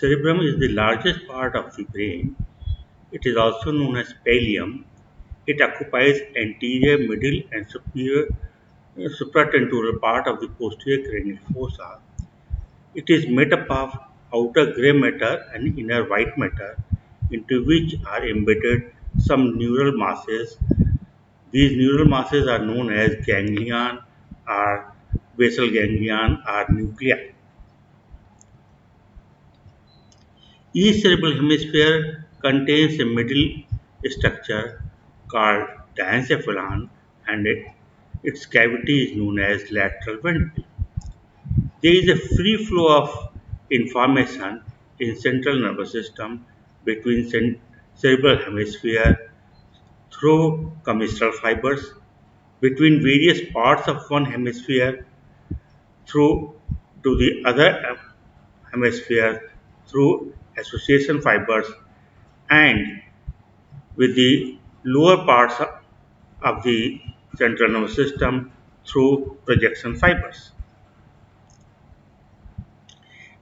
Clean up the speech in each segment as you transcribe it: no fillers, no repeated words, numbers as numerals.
Cerebrum is the largest part of the brain. It is also known as pallium. It occupies anterior, middle, and superior supratentorial part of the posterior cranial fossa. It is made up of outer gray matter and inner white matter, into which are embedded some neural masses. These neural masses are known as ganglion or basal ganglion or nuclei. Each cerebral hemisphere contains a middle structure called diencephalon, and its cavity is known as lateral ventricle. There is a free flow of information in central nervous system between cerebral hemisphere through commissural fibers, between various parts of one hemisphere through to the other hemisphere through association fibers, and with the lower parts of the central nervous system through projection fibers.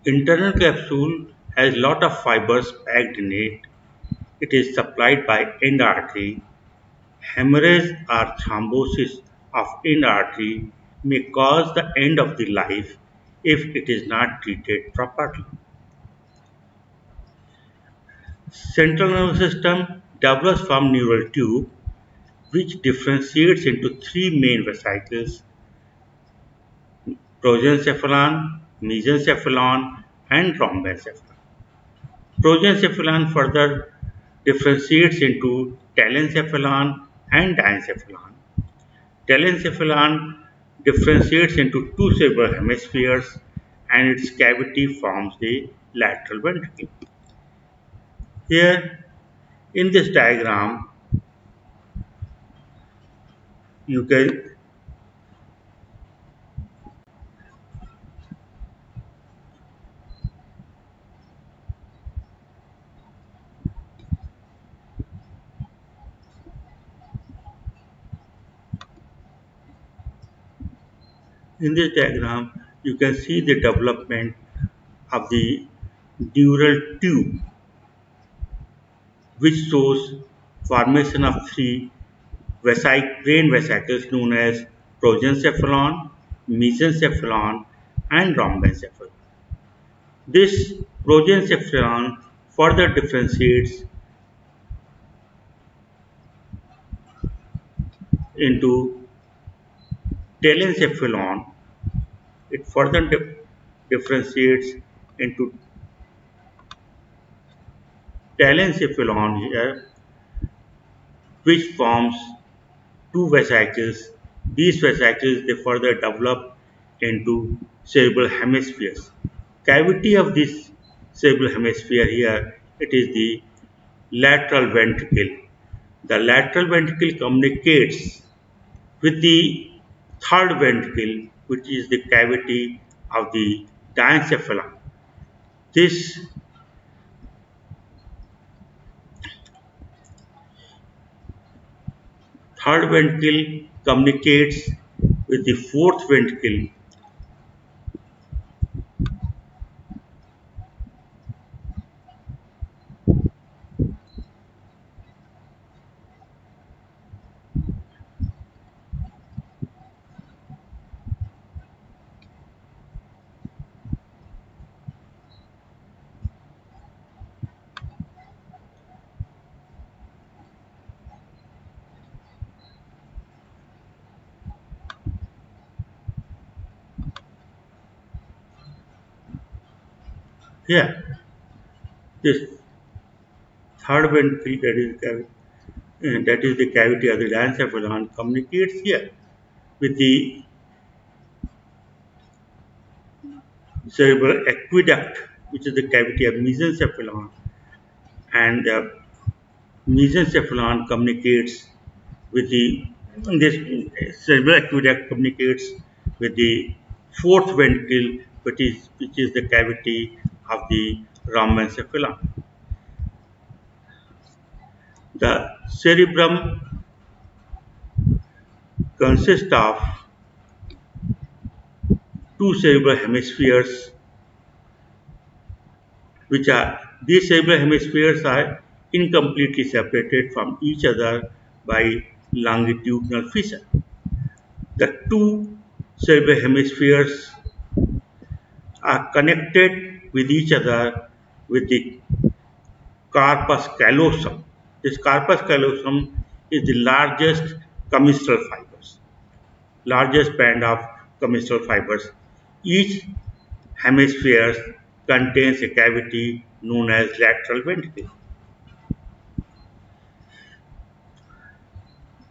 Internal capsule has lot of fibers packed in it. It is supplied by end artery. Hemorrhage or thrombosis of end artery may cause the end of the life if it is not treated properly. Central nervous system develops from neural tube, which differentiates into three main vesicles: prosencephalon, mesencephalon, and rhombencephalon. Prosencephalon further differentiates into telencephalon and diencephalon. Telencephalon differentiates into two cerebral hemispheres, and its cavity forms the lateral ventricle. Here in this diagram, you can in this diagram you can see the development of the neural tube, which shows formation of three brain vesicles known as prosencephalon, mesencephalon, and rhombencephalon. This prosencephalon further differentiates into telencephalon. It further differentiates into telencephalon here, which forms two vesicles. These vesicles they further develop into cerebral hemispheres. Cavity of this cerebral hemisphere here, it is the lateral ventricle. The lateral ventricle communicates with the third ventricle, which is the cavity of the diencephalon. This third ventricle communicates with the fourth ventricle. Here, this third ventricle that is the cavity of the diencephalon communicates here with the cerebral aqueduct, which is the cavity of mesencephalon, and the mesencephalon communicates with the this cerebral aqueduct communicates with the fourth ventricle, which is the cavity of the rhombencephalon. The cerebrum consists of two cerebral hemispheres which are these cerebral hemispheres are incompletely separated from each other by longitudinal fissure. The two cerebral hemispheres are connected with each other with the corpus callosum. This corpus callosum is the commissural fibers, largest band of commissural fibers. Each hemisphere contains a cavity known as lateral ventricle.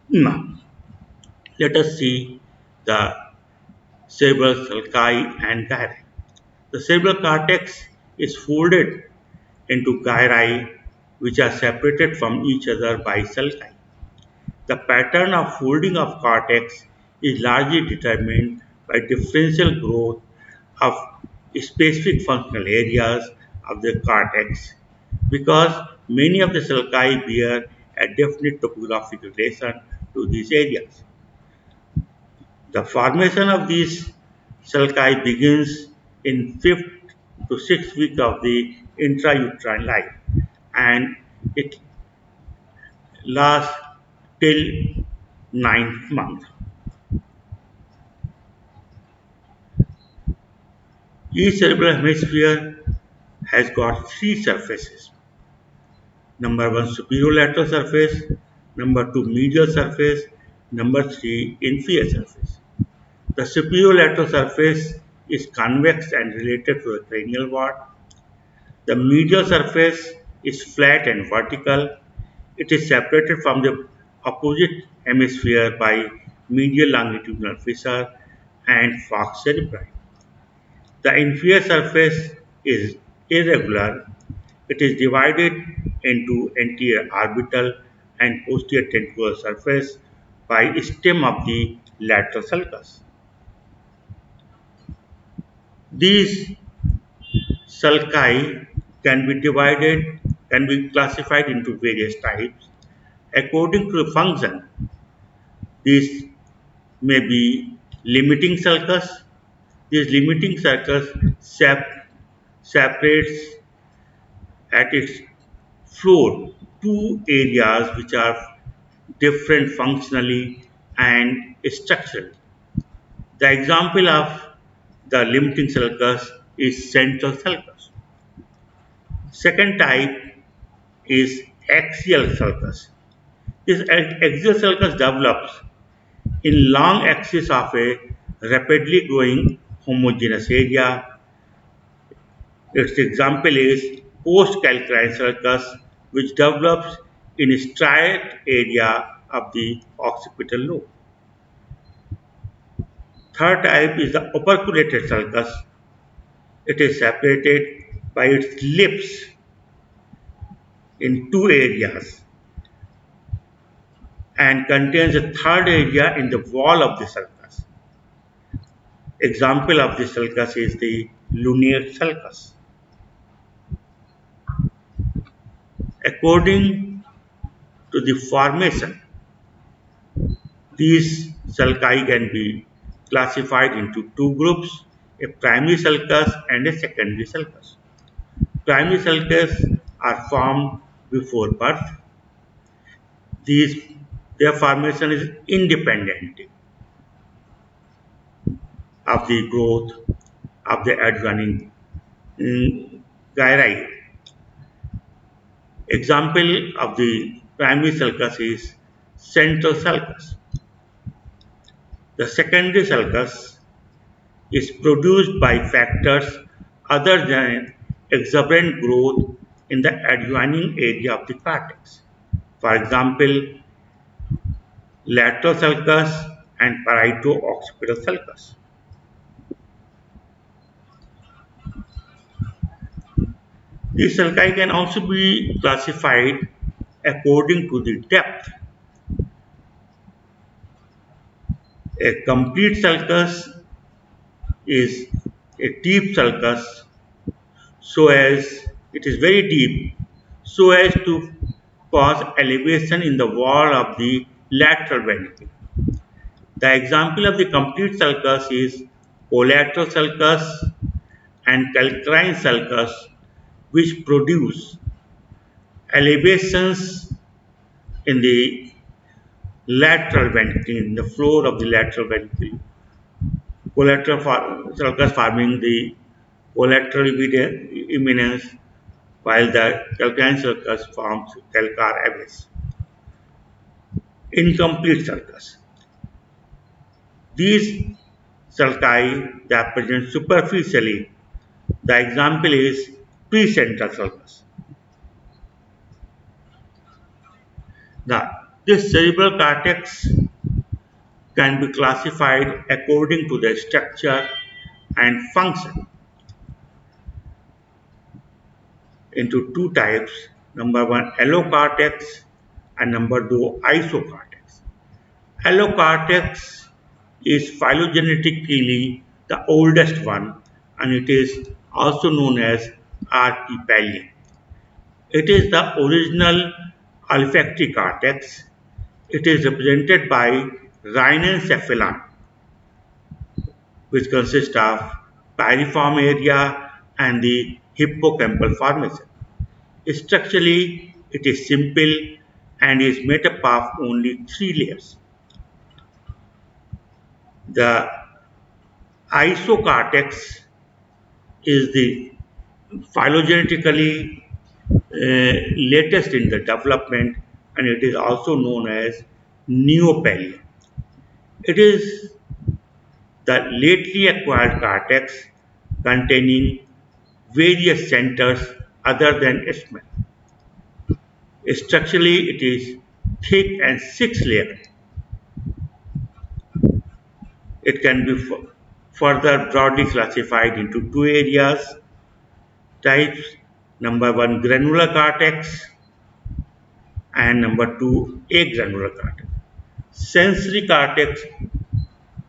Now, let us see the cerebral sulci and gyri. The cerebral cortex is folded into gyri, which are separated from each other by sulci. The pattern of folding of cortex is largely determined by differential growth of specific functional areas of the cortex because many of the sulci bear a definite topographic relation to these areas. The formation of these sulci begins in fifth to sixth week of the intrauterine life and it lasts till ninth month. Each cerebral hemisphere has got three surfaces. Number one, superior lateral surface. Number two, medial surface. Number three, inferior surface. The superior lateral surface is convex and related to the cranial wall. The medial surface is flat and vertical. It is separated from the opposite hemisphere by medial longitudinal fissure and falx cerebri. The inferior surface is irregular. It is divided into anterior orbital and posterior tentacular surface by stem of the lateral sulcus. These sulci can be classified into various types according to the function. These may be limiting sulcus. This limiting sulcus separates at its floor two areas which are different functionally and structurally. The example of the limiting sulcus is central sulcus. Second type is axial sulcus. This axial sulcus develops in long axis of a rapidly growing homogeneous area. Its example is post-calcarine sulcus, which develops in a striate area of the occipital lobe. Third type is the operculated sulcus. It is separated by its lips in two areas and contains a third area in the wall of the sulcus. Example of the sulcus is the lunate sulcus. According to the formation, these sulci can be classified into two groups, a primary sulcus and a secondary sulcus. Primary sulcus are formed before birth. These, their formation is independent of the growth of the adjoining gyri. Example of the primary sulcus is central sulcus. The secondary sulcus is produced by factors other than exuberant growth in the adjoining area of the cortex. For example, lateral sulcus and parieto-occipital sulcus. These sulci can also be classified according to the depth. A complete sulcus is a deep sulcus so as it is very deep so as to cause elevation in the wall of the lateral ventricle. The example of the complete sulcus is collateral sulcus and calcarine sulcus, which produce elevations in the lateral ventricle, in the floor of the lateral ventricle, collateral sulcus forming the collateral eminence, while the calcanean sulcus forms calcar abyss. Incomplete sulcus. These sulci that present superficially. The example is precentral sulcus. This cerebral cortex can be classified according to the structure and function into two types. Number one, allocortex, and number two, isocortex. Allocortex is phylogenetically the oldest one, and it is also known as archipelagian. It is the original olfactory cortex. It is represented by rhinencephalon, which consists of piriform area and the hippocampal formation. Structurally, it is simple and is made up of only three layers. The isocortex is the phylogenetically latest in the development, and it is also known as neopalia. It is the lately acquired cortex containing various centers other than smell. Structurally, it is thick and six-layered. It can be further broadly classified into two areas types. Number one, granular cortex, and number two, agranular cortex. Sensory cortex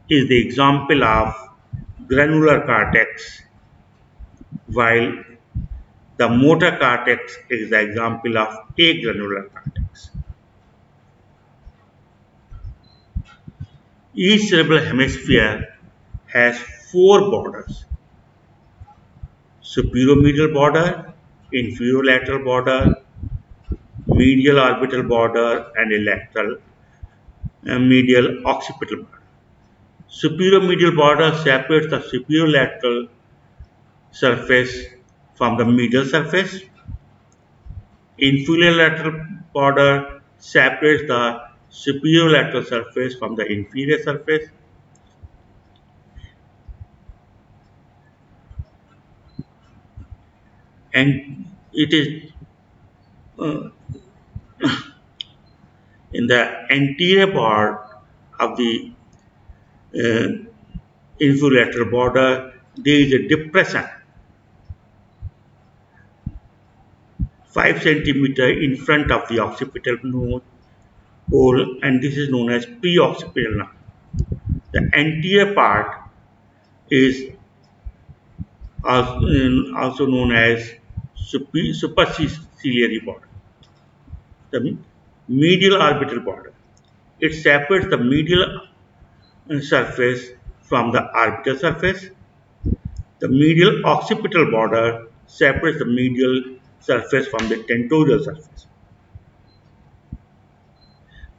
is the example of granular cortex, while the motor cortex is the example of agranular cortex. Each cerebral hemisphere has four borders: superior-medial border, inferior-lateral border, medial orbital border, and a lateral medial occipital border. Superior-medial border separates the superior-lateral surface from the medial surface. Inferior lateral border separates the superior lateral surface from the inferior surface. And it is uh, in the anterior part of the uh, inferior lateral border, there is a depression 5 centimeter in front of the occipital pole, and this is known as preoccipital nerve. The anterior part is also known as superciliary border. The medial orbital border. It separates the medial surface from the orbital surface. The medial occipital border separates the medial surface from the tentorial surface.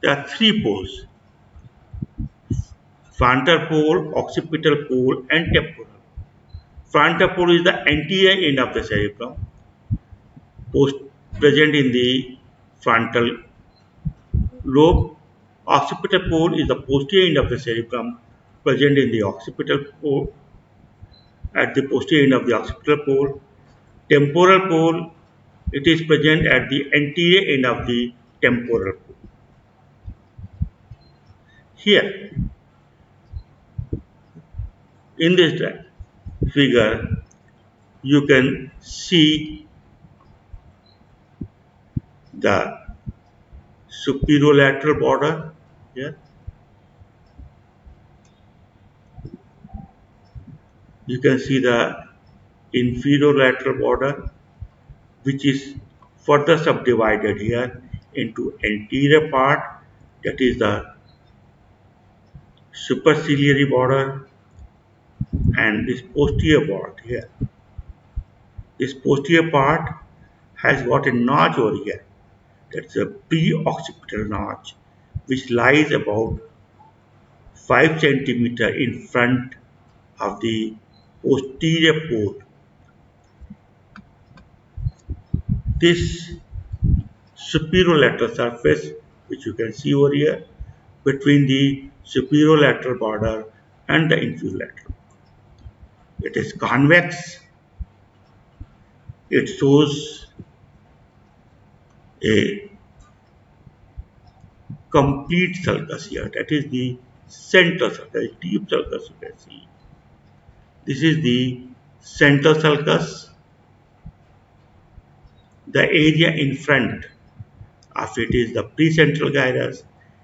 There are three poles: frontal pole, occipital pole, and temporal. Frontal pole is the anterior end of the cerebrum, present in the frontal lobe. Occipital pole is the posterior end of the cerebrum, present in the occipital pole, at the posterior end of the occipital pole. Temporal pole, it is present at the anterior end of the temporal pole. Here, in this figure, you can see the superolateral border here. You can see the inferior-lateral border, which is further subdivided here into anterior part, that is the superciliary border, and this posterior border here. This posterior part has got a notch over here. That's a pre-occipital notch, which lies about 5 centimeter in front of the posterior port. This superolateral surface, which you can see over here, between the superolateral border and the inferiolateral. It is convex. It shows a complete sulcus here. That is the central sulcus, deep sulcus you can see. This is the central sulcus. The area in front of it is the precentral gyrus,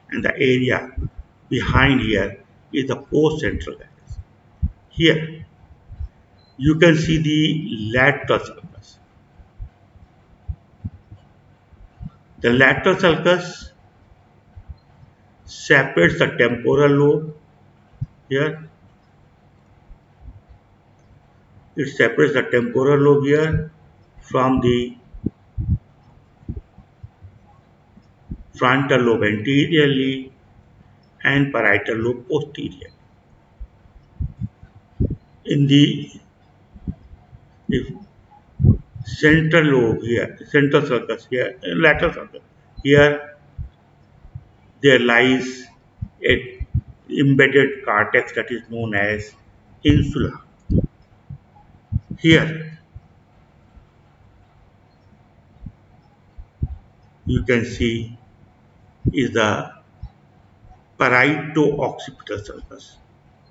and the area behind here is the postcentral gyrus. Here you can see the lateral sulcus. The lateral sulcus separates the temporal lobe here. It separates the temporal lobe here from the frontal lobe anteriorly and parietal lobe posteriorly. In the central lobe here, central sulcus here, lateral sulcus here, there lies a embedded cortex that is known as insula. Here you can see is the parieto-occipital sulcus.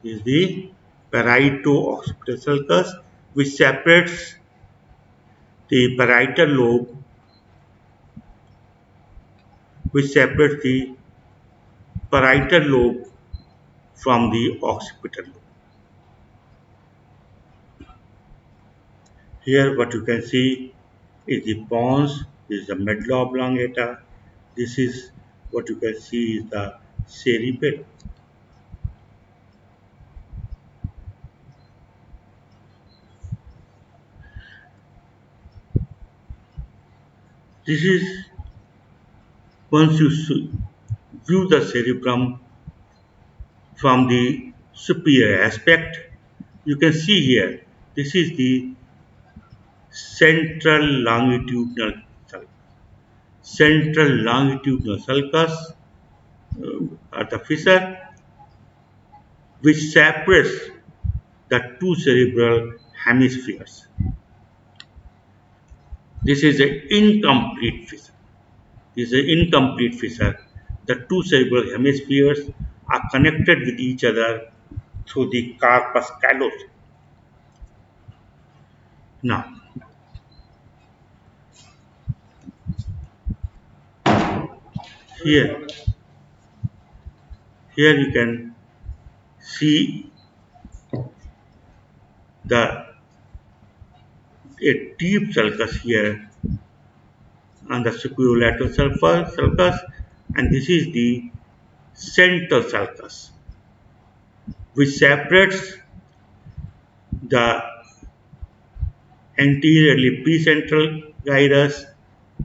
Is the parieto-occipital sulcus, which separates the parietal lobe, which separates the parietal lobe from the occipital lobe. Here what you can see is the pons, this is the medulla oblongata, this is what you can see is the cerebellum. This is once you view the cerebrum from the superior aspect, you can see here this is the central longitudinal sulcus. Central longitudinal sulcus are the fissure which separates the two cerebral hemispheres. This is an incomplete fissure. This is an incomplete fissure. The two cerebral hemispheres are connected with each other through the corpus callosum. Now, here, here you can see the a deep sulcus here on the superolateral sulcus, and this is the central sulcus, which separates the anteriorly precentral gyrus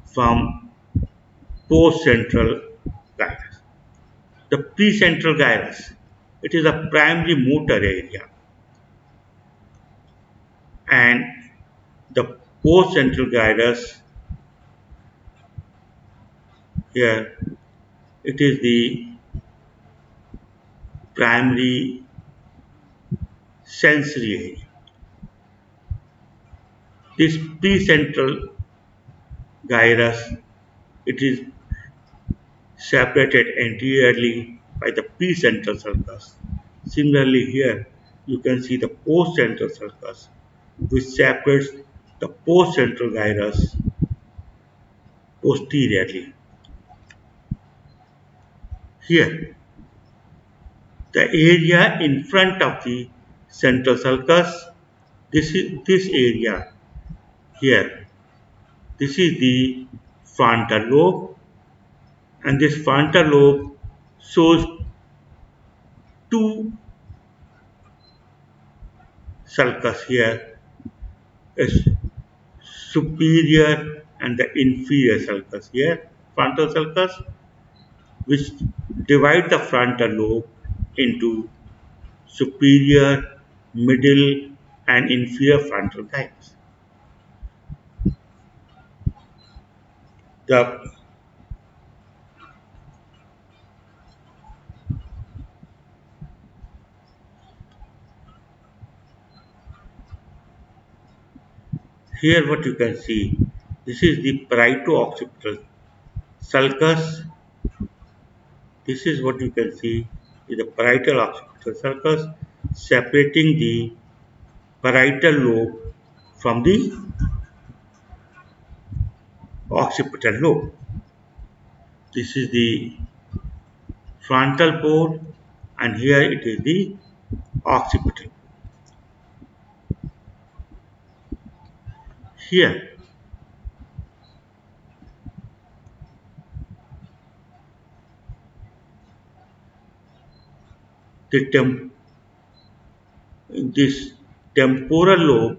from postcentral gyrus. The precentral gyrus, it is a primary motor area, and the postcentral gyrus here, it is the primary sensory area. This precentral gyrus, it is separated anteriorly by the precentral sulcus. Similarly here, you can see the postcentral sulcus, which separates the postcentral gyrus posteriorly. Here, the area in front of the central sulcus, this area here. This is the frontal lobe, and this frontal lobe shows two sulcus here. Is superior and the inferior sulcus. Here, frontal sulcus, which divide the frontal lobe into superior, middle, and inferior frontal gyrus. The Here, what you can see, this is the parieto-occipital sulcus. This is what you can see is the parietal occipital sulcus separating the parietal lobe from the occipital lobe. This is the frontal pole, and here it is the occipital. Here, the this temporal lobe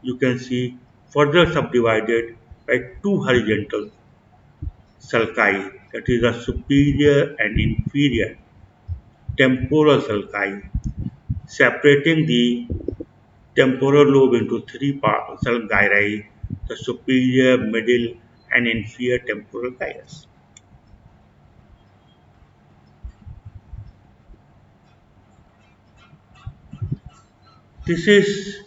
you can see further subdivided by two horizontal sulci, that is the superior and inferior temporal sulci, separating the temporal lobe into three parts, gyri, the superior, middle, and inferior temporal gyrus. This is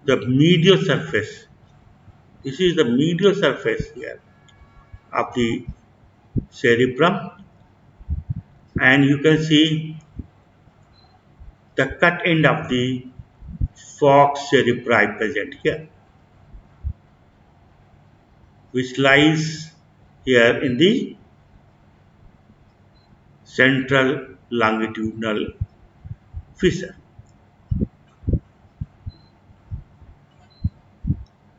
the medial surface. This is the medial surface here of the cerebrum, and you can see the cut end of the fork cerebri present here, which lies here in the central longitudinal fissure.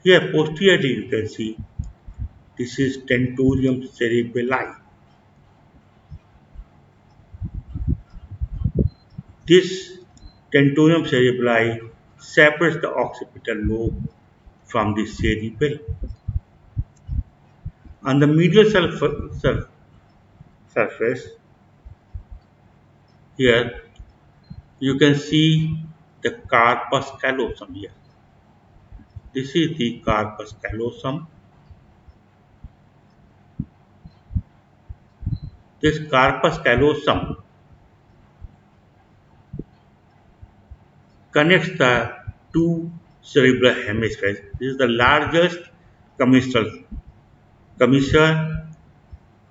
Here posteriorly you can see this is tentorium cerebelli. This tentorium cerebelli separates the occipital lobe from the cerebellum. On the medial surface, here you can see the corpus callosum here. This is the corpus callosum. This corpus callosum connects the two cerebral hemispheres. This is the largest commissure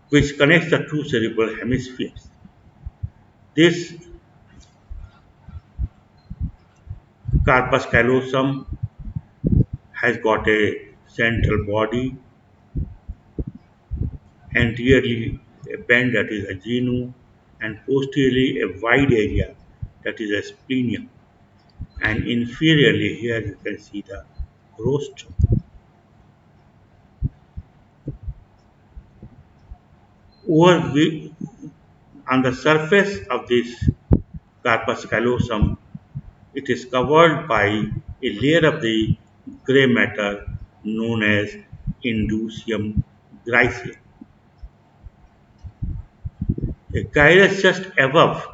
which connects the two cerebral hemispheres. This corpus callosum has got a central body, anteriorly a band that is a genu, and posteriorly a wide area that is a splenium, and inferiorly here you can see the rostrum. Over on the surface of this corpus callosum, it is covered by a layer of the grey matter known as indusium glyceum. A gyrus just above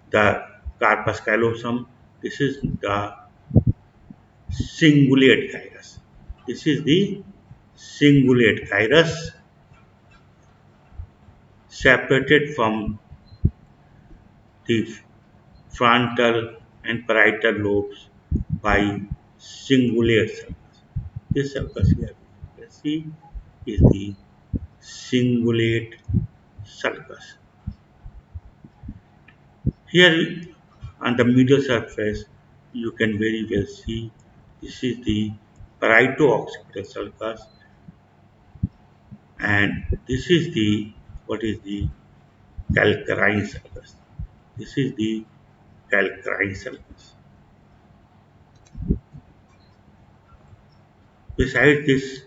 the corpus callosum, this is the cingulate gyrus. This is the cingulate gyrus separated from the frontal and parietal lobes by cingulate sulcus. This sulcus here you can see is the cingulate sulcus. Here on the medial surface you can very well see this is the parieto-occipital sulcus, and this is the what is the calcarine sulcus. This is the calcarine sulcus. Besides this,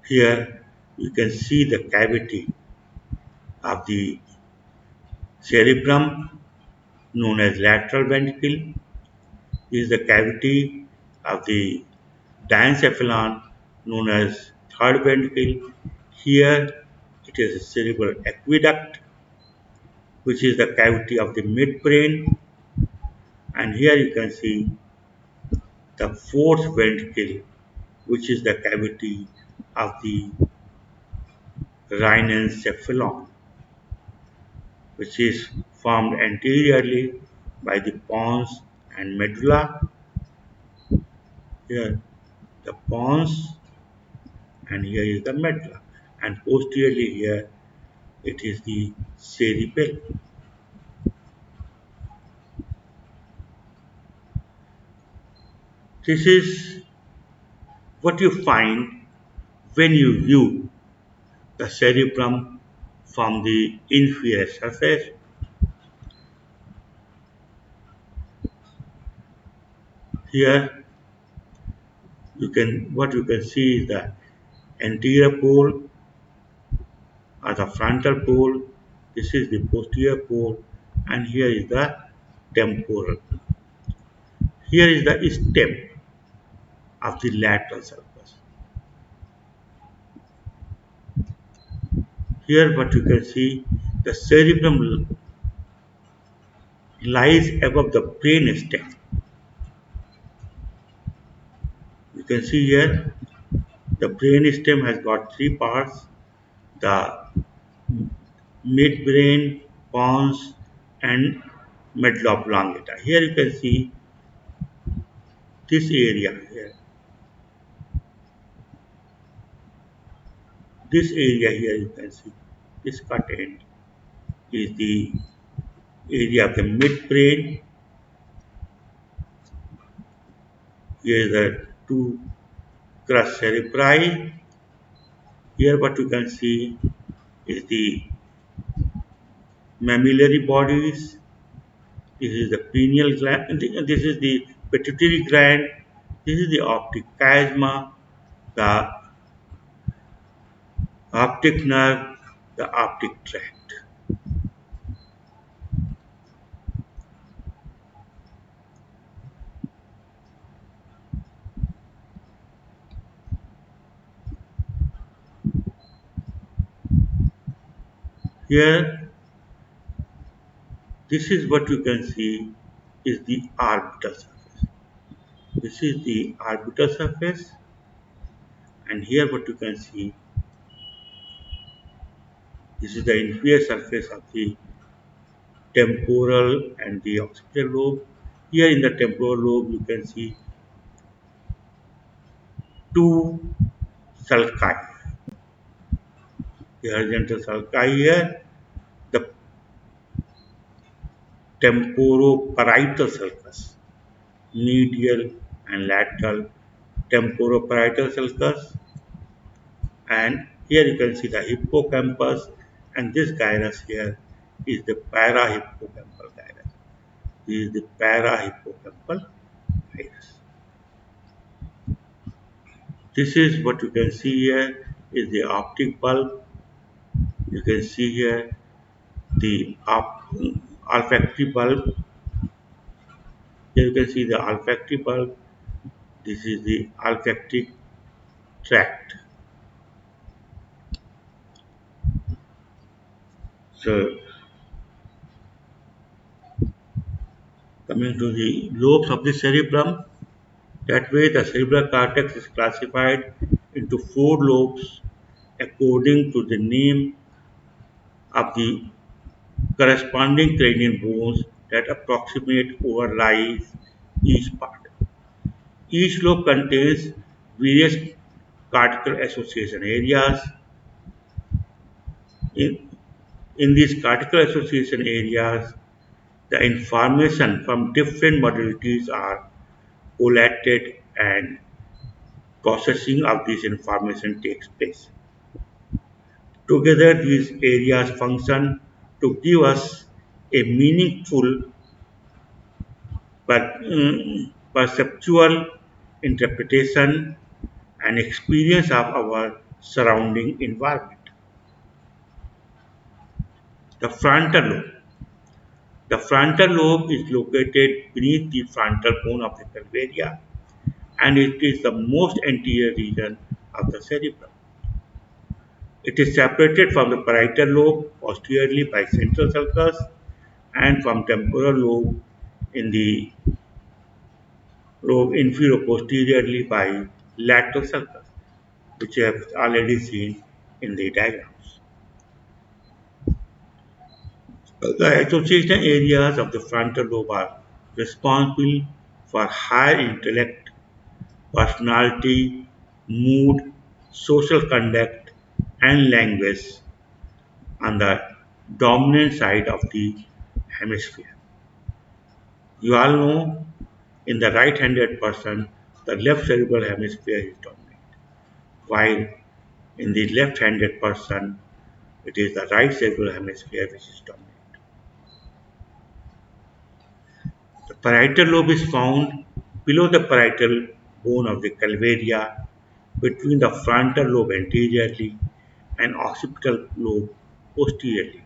here you can see the cavity of the Cerebrum, known as lateral ventricle, is the cavity of the diencephalon, known as third ventricle. Here it is a cerebral aqueduct, which is the cavity of the midbrain, and here you can see the fourth ventricle, which is the cavity of the rhinencephalon, which is formed anteriorly by the pons and medulla. Here the pons, and here is the medulla, and posteriorly here it is the cerebellum. This is what you find when you view the cerebrum from the inferior surface. Here what you can see is the anterior pole or the frontal pole. This is the posterior pole, and here is the temporal. Here is the stem of the lateral sulcus. Here what you can see, the cerebrum lies above the brain stem. You can see here the brain stem has got three parts: the midbrain, pons, and medulla oblongata. Here you can see this area here. This area here you can see this cut end is the area of the midbrain. Here is the two crus cerebri. Here what you can see is the mammillary bodies. This is the pineal gland. This is the pituitary gland. This is the optic chiasma, the optic nerve, the optic tract. Here, this is what you can see is the orbital surface. This is the orbital surface, and here what you can see, this is the inferior surface of the temporal and the occipital lobe. Here in the temporal lobe you can see two sulci. The horizontal sulci here, the temporoparietal sulcus, medial and lateral temporoparietal sulcus, and here you can see the hippocampus, and this gyrus here is the parahippocampal gyrus. This is the parahippocampal gyrus. This is what you can see here is the optic bulb. You can see here the olfactory bulb. Here you can see the olfactory bulb. This is the olfactory tract. So, coming to the lobes of the cerebrum, that way the cerebral cortex is classified into four lobes according to the name of the corresponding cranial bones that approximate overlies each part. Each lobe contains various cortical association areas. In, in these cortical association areas, the information from different modalities are collated and processing of this information takes place. Together, these areas function to give us a meaningful perceptual interpretation and experience of our surrounding environment. The frontal lobe. The frontal lobe is located beneath the frontal bone of the calvaria and it is the most anterior region of the cerebrum. It is separated from the parietal lobe posteriorly by central sulcus and from temporal lobe in the lobe inferior posteriorly by lateral sulcus, which you have already seen in the diagrams. The association areas of the frontal lobe are responsible for higher intellect, personality, mood, social conduct, and language on the dominant side of the hemisphere. You all know in the right-handed person, the left cerebral hemisphere is dominant, while in the left-handed person, it is the right cerebral hemisphere which is dominant. The parietal lobe is found below the parietal bone of the calvaria, between the frontal lobe anteriorly and occipital lobe posteriorly.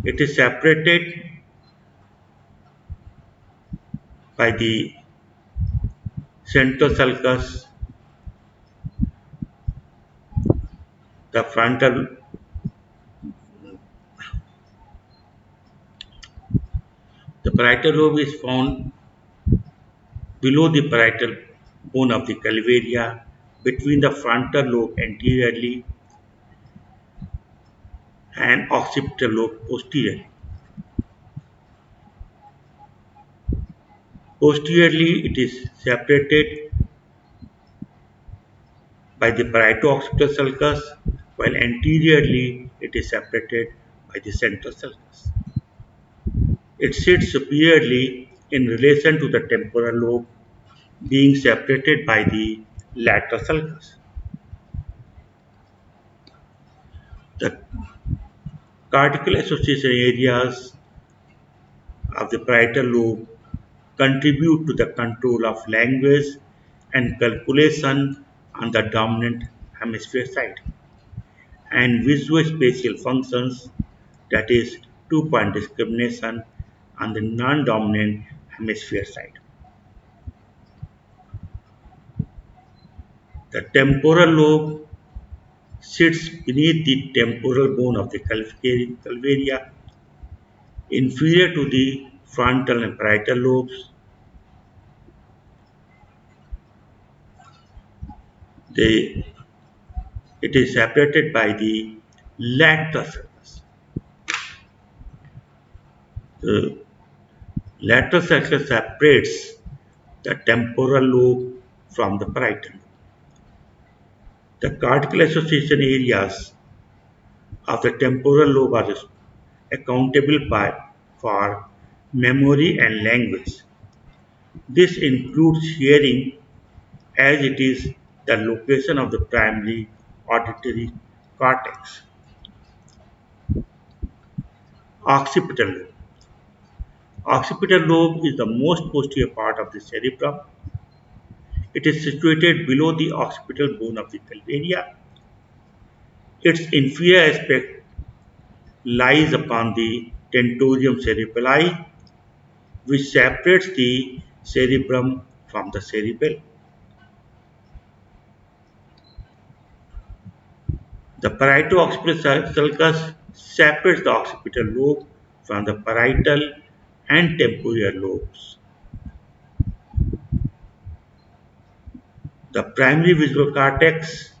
It is separated by the central sulcus, the frontal the parietal lobe is found below the parietal bone of the calvaria, between the frontal lobe anteriorly and occipital lobe posteriorly. Posteriorly, it is separated by the parieto-occipital sulcus, while anteriorly it is separated by the central sulcus. It sits superiorly in relation to the temporal lobe, being separated by the lateral sulcus. The cortical association areas of the parietal lobe contribute to the control of language and calculation on the dominant hemisphere side, and visuospatial functions, that is, two-point discrimination, on the non-dominant hemisphere side. The temporal lobe sits beneath the temporal bone of the calvaria, inferior to the frontal and parietal lobes. They, it is separated by the lateral sulcus. The lateral sulcus separates the temporal lobe from the parietal lobe. The cortical association areas of the temporal lobe are accountable for memory and language. This includes hearing, as it is the location of the primary auditory cortex. Occipital lobe. Occipital lobe is the most posterior part of the cerebrum. It is situated below the occipital bone of the calvaria. Its inferior aspect lies upon the tentorium cerebelli, which separates the cerebrum from the cerebellum. The parieto-occipital sulcus separates the occipital lobe from the parietal and temporal lobes. The primary visual cortex,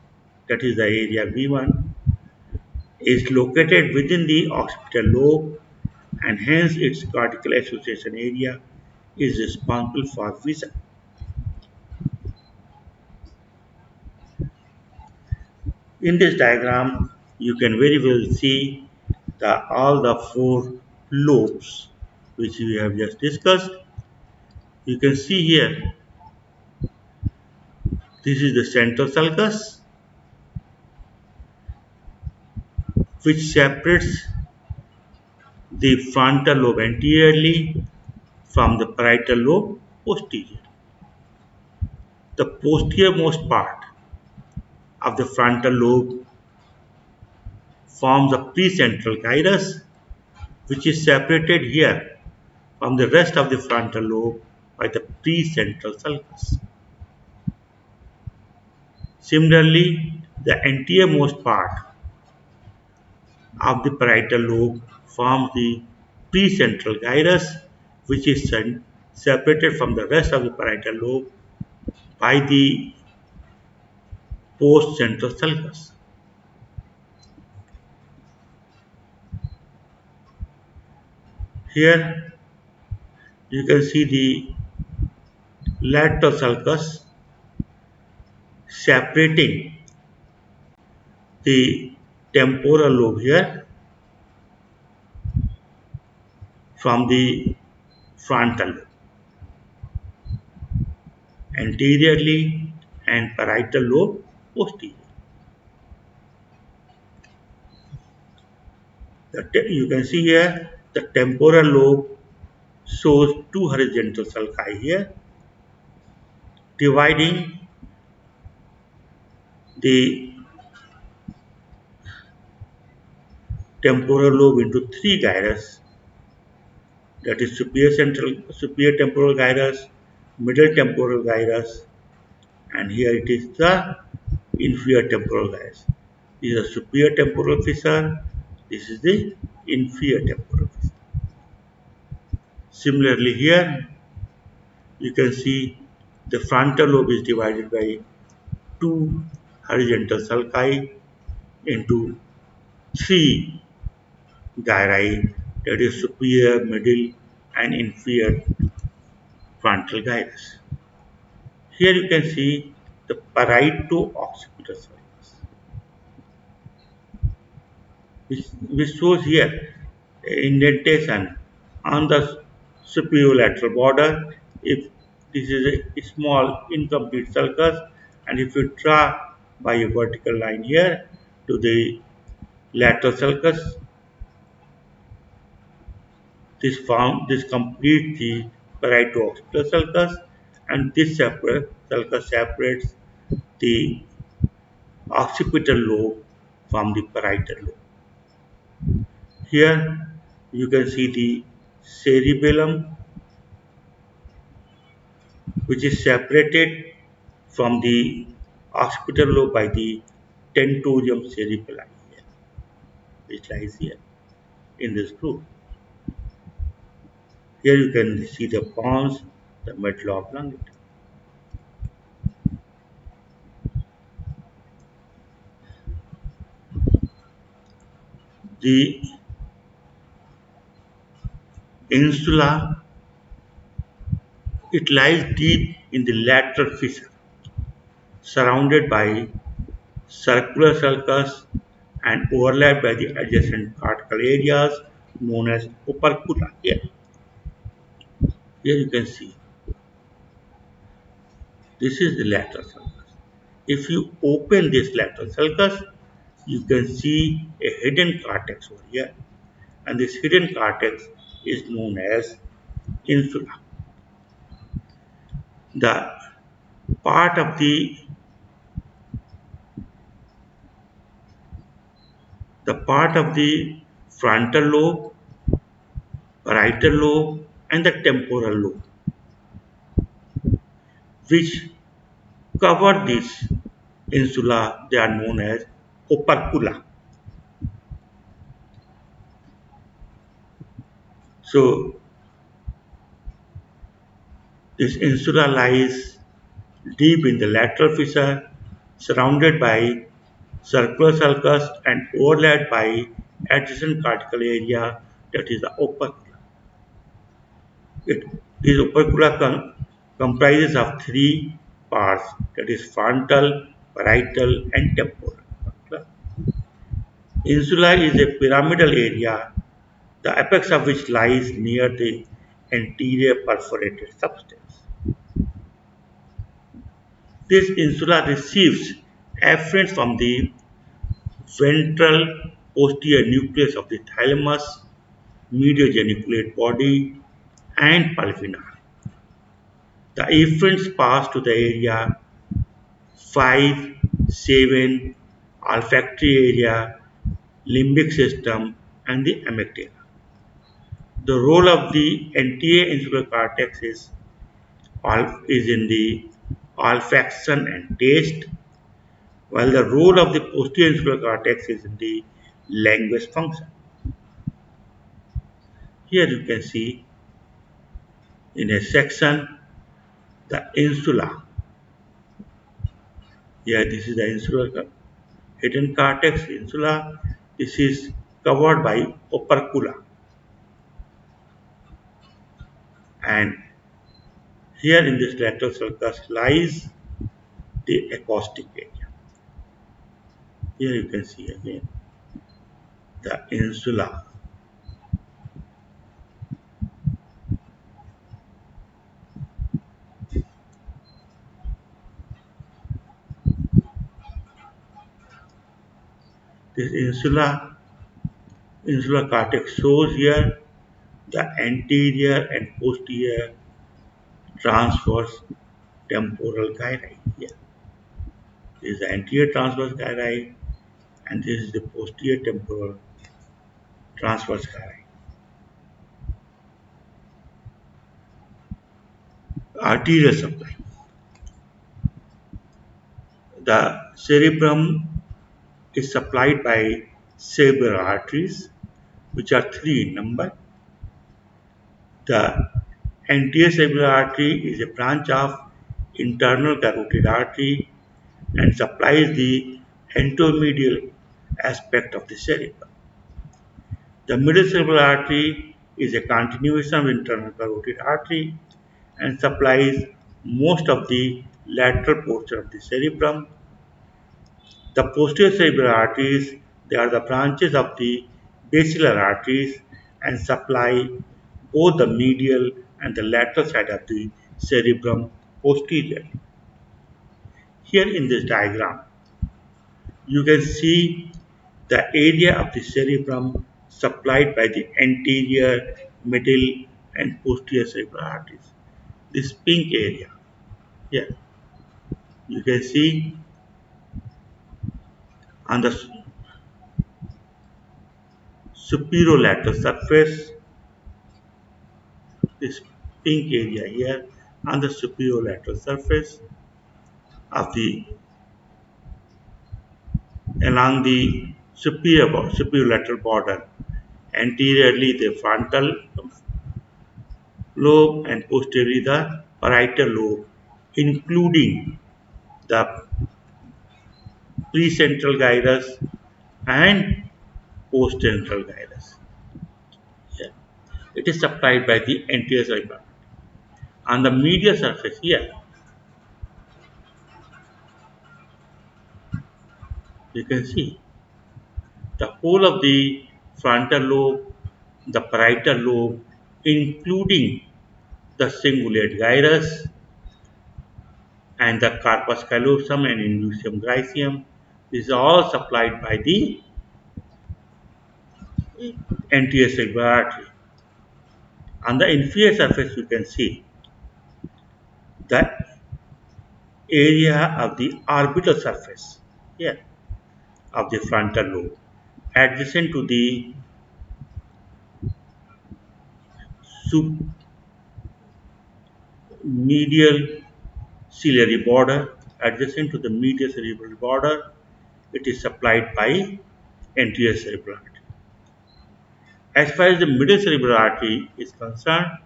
that is the area V1, is located within the occipital lobe and hence its cortical association area is responsible for vision. In this diagram, you can very well see all the four lobes which we have just discussed. You can see here, this is the central sulcus which separates the frontal lobe anteriorly from the parietal lobe posterior. The posteriormost part of the frontal lobe forms a precentral gyrus, which is separated here from the rest of the frontal lobe by the precentral sulcus. Similarly, the anteriormost part of the parietal lobe forms the precentral gyrus, which is separated from the rest of the parietal lobe by the postcentral sulcus. Here you can see the lateral sulcus separating the temporal lobe here from the frontal lobe anteriorly and parietal lobe posteriorly. You can see here the temporal lobe shows two horizontal sulci here dividing the temporal lobe into three gyrus, that is superior temporal gyrus, middle temporal gyrus, and here it is the inferior temporal gyrus. This is the superior temporal fissure, this is the inferior temporal fissure. Similarly here you can see the frontal lobe is divided by two horizontal sulci into three gyri, that is superior, middle and inferior frontal gyrus. Here you can see the parieto-occipital sulcus, which shows here indentation on the superior-lateral border. If this is a small incomplete sulcus, and if you draw by a vertical line here to the lateral sulcus, this completes the parieto-occipital sulcus, and this sulcus separates the occipital lobe from the parietal lobe. Here you can see the cerebellum, which is separated from the occipital lobe by the tentorium cerebelli, which lies here in this group. Here you can see the pons, the medulla oblongata. The insula, it lies deep in the lateral fissure, surrounded by circular sulcus and overlapped by the adjacent cortical areas known as opercula. Here you can see this is the lateral sulcus. If you open this lateral sulcus, you can see a hidden cortex over here, and this hidden cortex is known as insula. The part of the frontal lobe, parietal lobe, and the temporal lobe, which cover this insula, they are known as opercula. So this insula lies deep in the lateral fissure, surrounded by circular sulcus and overlaid by adjacent cortical area, that is the opercula. This opercula comprises of three parts, that is frontal, parietal and temporal. Insula is a pyramidal area, the apex of which lies near the anterior perforated substance. This insula receives afferents from the ventral posterior nucleus of the thalamus, mediogeniculate body, and pulvinar. The efferents pass to the area 5, 7, olfactory area, limbic system, and the amygdala. The role of the anterior cortex is in the olfaction and taste, while the role of the posterior insular cortex is in the language function. Here you can see in a section the insula. Here this is the insular hidden cortex insula. This is covered by opercula, and here in this lateral sulcus lies the acoustic area. Here you can see again the insula. This insular cortex shows here the anterior and posterior transverse temporal gyri. Here, this is the anterior transverse gyri, and this is the posterior temporal transverse gyri. Arterial supply. The cerebrum is supplied by cerebral arteries, which are three in number. The anterior cerebral artery is a branch of internal carotid artery and supplies the anteromedial aspect of the cerebrum. The middle cerebral artery is a continuation of internal carotid artery and supplies most of the lateral portion of the cerebrum. The posterior cerebral arteries, they are the branches of the basilar arteries and supply both the medial and the lateral side of the cerebrum posteriorly. Here in this diagram, you can see the area of the cerebrum supplied by the anterior, middle and posterior cerebral arteries. This pink area here, you can see on the superolateral surface, this pink area here on the superolateral surface of the along the superolateral border. Anteriorly the frontal lobe and posteriorly the parietal lobe, including the precentral gyrus and postcentral gyrus. Here. It is supplied by the anterior cerebrum. On the medial surface here, you can see the whole of the frontal lobe, the parietal lobe, including the cingulate gyrus and the corpus callosum and indusium glyceum, is all supplied by the anterior cerebral artery. On the inferior surface, you can see the area of the orbital surface here of the frontal lobe, adjacent to the medial ciliary border, adjacent to the medial cerebral border, it is supplied by anterior cerebral artery. As far as the middle cerebral artery is concerned,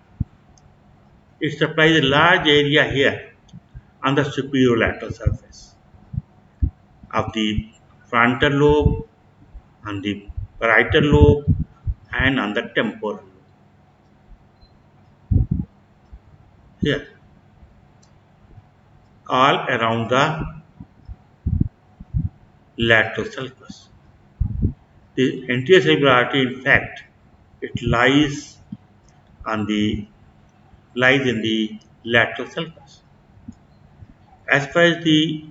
it supplies a large area here on the superolateral surface of the frontal lobe, on the parietal lobe, and on the temporal lobe. Here, all around the lateral sulcus. The anterior cerebral artery, in fact, it on the lies in the lateral sulcus. As far as the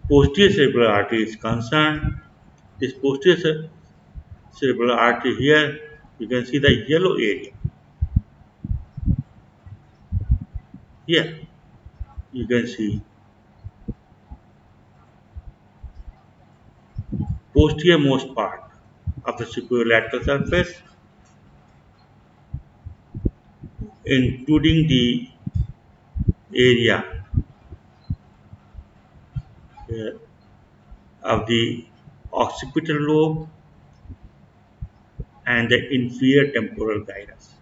posterior cerebral artery is concerned, this posterior cerebral artery here, you can see the yellow area. Here, you can see posterior most part of the superolateral surface including the area uh, of the occipital lobe and the inferior temporal gyrus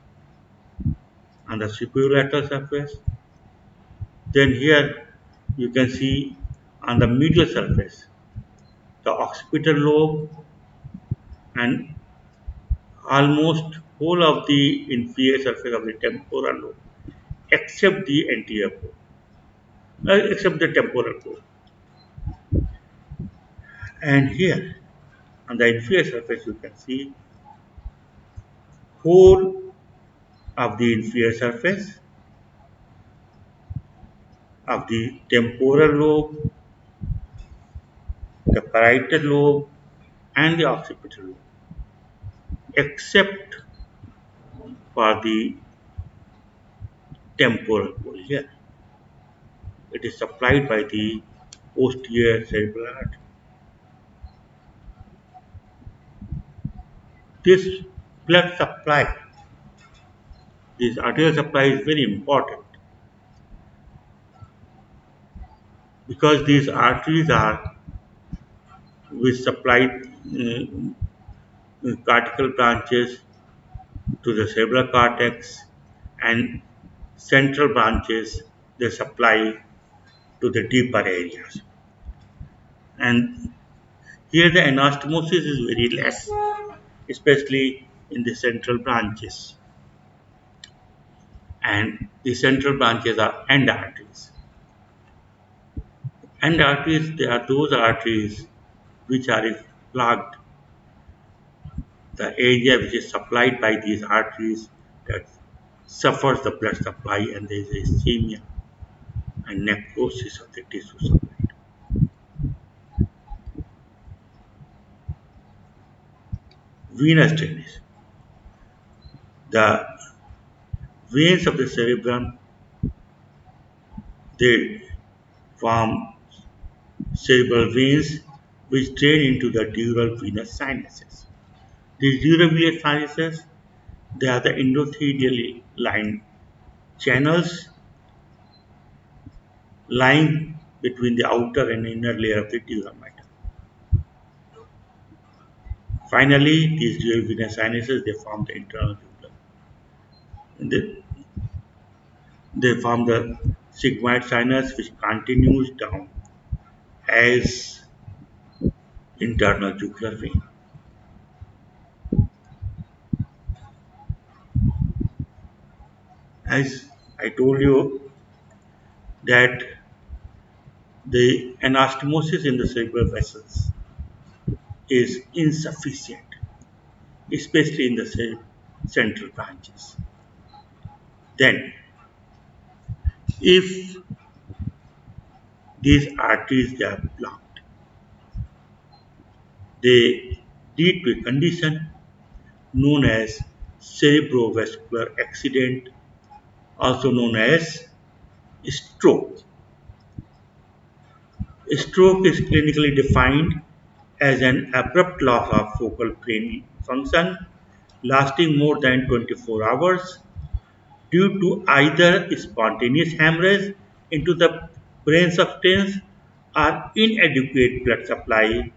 on the superolateral surface. Then here you can see on the medial surface the occipital lobe and almost whole of the inferior surface of the temporal lobe except the anterior lobe, except the temporal lobe. And here on the inferior surface you can see whole of the inferior surface of the temporal lobe, the parietal lobe, and the occipital lobe, except for the temporal lobe. Here it is supplied by the posterior cerebral artery. This blood supply, this arterial supply is very important because these arteries are which supply cortical branches to the cerebral cortex and central branches they supply to the deeper areas. And here the anastomosis is very less, especially in the central branches. And the central branches are end arteries. End arteries, they are those arteries which are if plugged, the area which is supplied by these arteries that suffers the blood supply and there is ischemia and necrosis of the tissue supply. Venous drainage. The veins of the cerebrum they form cerebral veins which drain into the dural venous sinuses. These dural venous sinuses they are the endothelial lined channels lying between the outer and inner layer of the dural matter. Finally, these dural venous sinuses they form the internal jugular. They, they form the sigmoid sinus which continues down as internal jugular vein. As I told you that the anastomosis in the cerebral vessels is insufficient, especially in the central branches. Then, if these arteries they are blocked, they lead to a condition known as cerebrovascular accident, also known as stroke. Stroke is clinically defined as an abrupt loss of focal brain function lasting more than 24 hours due to either spontaneous hemorrhage into the brain substance or inadequate blood supply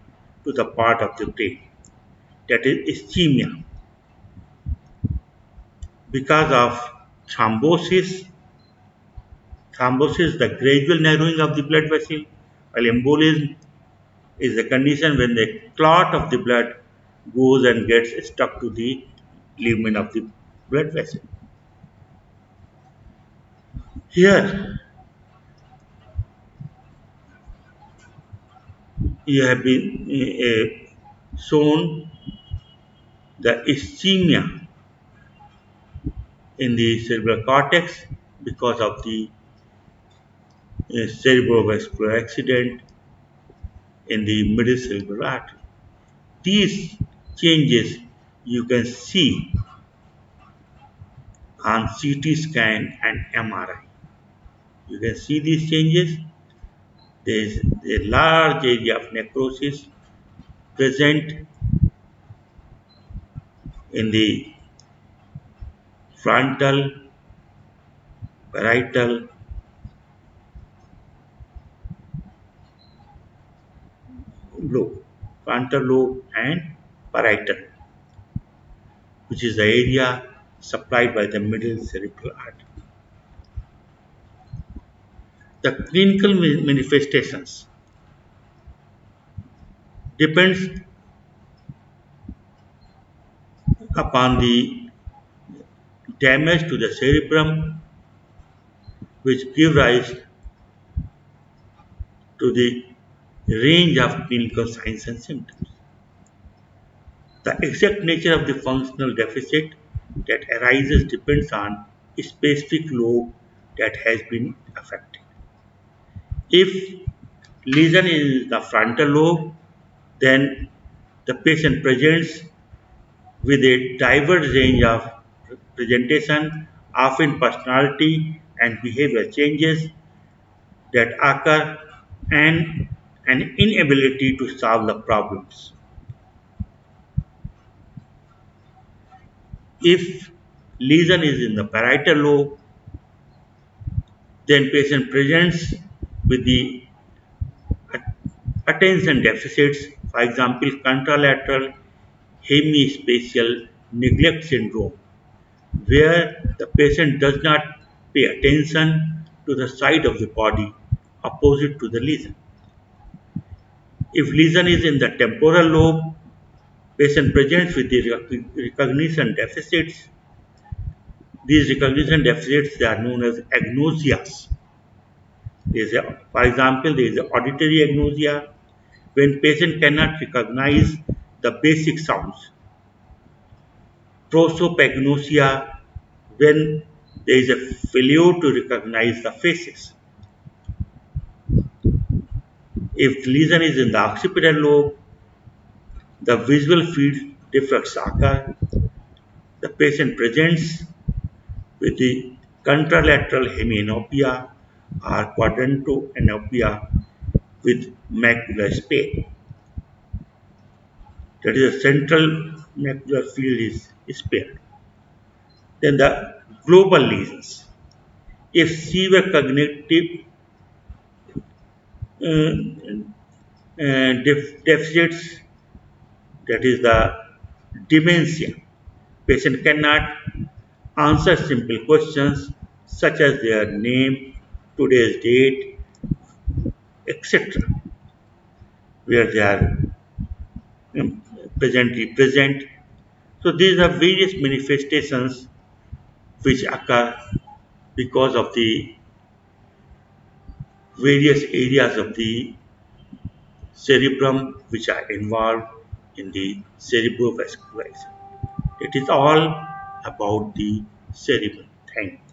to the part of the brain, that is ischemia, because of thrombosis. Thrombosis is the gradual narrowing of the blood vessel, while embolism is the condition when the clot of the blood goes and gets stuck to the lumen of the blood vessel. Here, you have been shown the ischemia in the cerebral cortex because of the cerebrovascular accident in the middle cerebral artery. These changes you can see on CT scan and MRI. You can see these changes. There is a large area of necrosis present in the frontal parietal lobe, frontal lobe, and parietal, which is the area supplied by the middle cerebral artery. The clinical manifestations depends upon the damage to the cerebrum, which give rise to the range of clinical signs and symptoms. The exact nature of the functional deficit that arises depends on a specific lobe that has been affected. If lesion is in the frontal lobe, then the patient presents with a diverse range of presentation, often personality and behavior changes that occur, and an inability to solve the problems. If lesion is in the parietal lobe, then patient presents with the attention deficits, for example, contralateral hemispatial neglect syndrome, where the patient does not pay attention to the side of the body opposite to the lesion. If lesion is in the temporal lobe, patient presents with the recognition deficits. These recognition deficits are known as agnosias. For example, there is auditory agnosia when patient cannot recognize the basic sounds. Prosopagnosia when there is a failure to recognize the faces. If lesion is in the occipital lobe, the visual field defects occur. The patient presents with the contralateral hemianopia or quadrantoanopia with macular spare. That is, the central macular field is spared. Then the global lesions. If severe cognitive uh, deficits, that is the dementia, patient cannot answer simple questions such as their name, today's date, etc., where they are presently present. So these are various manifestations which occur because of the various areas of the cerebrum which are involved in the cerebrovascularization. It is all about the cerebrum. Thank you.